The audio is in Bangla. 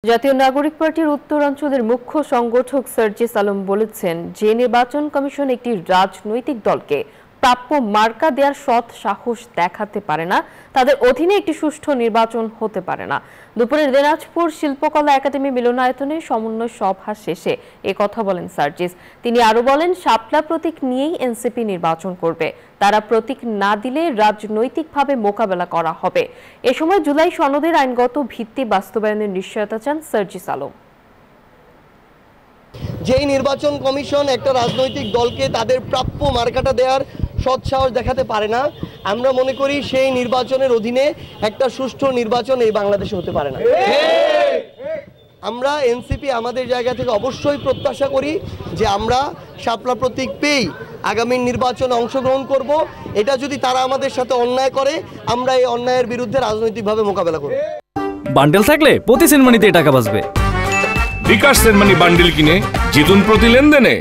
জাতীয় নাগরিক পার্টির উত্তরাঞ্চলের মুখ্য সংগঠক সার্জিস আলম বলেছেন, যে নির্বাচন কমিশন একটি রাজনৈতিক দলকে প্রাপ্য মার্কা দেওয়ার সৎ সাহস দেখাতে পারে না, তাদের অধীনে একটি সুষ্ঠু নির্বাচন হতে পারে না। দুপুরে দিনাজপুর শিল্পকলা একাডেমি মিলনায়তনে সমন্বয় সভা শেষে কথা বলেন সার্জিস। তিনি আরো বলেন, শাপলা প্রতীক নিয়েই এনসিপি নির্বাচন করবে। তারা প্রতীক না দিলে রাজনৈতিকভাবে মোকাবেলা করা হবে। এ সময় জুলাই সনদের আইনগত ভিত্তি বাস্তবায়নের নিশ্চয়তা চান সার্জিস আলম। যেই নির্বাচন কমিশন একটা রাজনৈতিক দলকে তাদের প্রাপ্য মার্কাটা দেওয়ার সৎসাহস দেখাতে পারে না, আমরা মনে করি সেই নির্বাচনের অধীনে একটা সুষ্ঠু নির্বাচন এই বাংলাদেশে হতে পারে না। আমরা এনসিপি আমাদের জায়গা থেকে অবশ্যই প্রত্যাশা করি যে আমরা শাপলা প্রতীক পেয়েই আগামী নির্বাচনে অংশগ্রহণ করব। এটা যদি তারা আমাদের সাথে অন্যায় করে, আমরা এই অন্যায়ের বিরুদ্ধে রাজনৈতিকভাবে মোকাবেলা করব। বান্ডেল থাকলে প্রতি সেনমানিতে টাকা বাঁচবে। বিকাশ সেনমানি বান্ডেল কিনে জিতুন প্রতি লেনদেনে।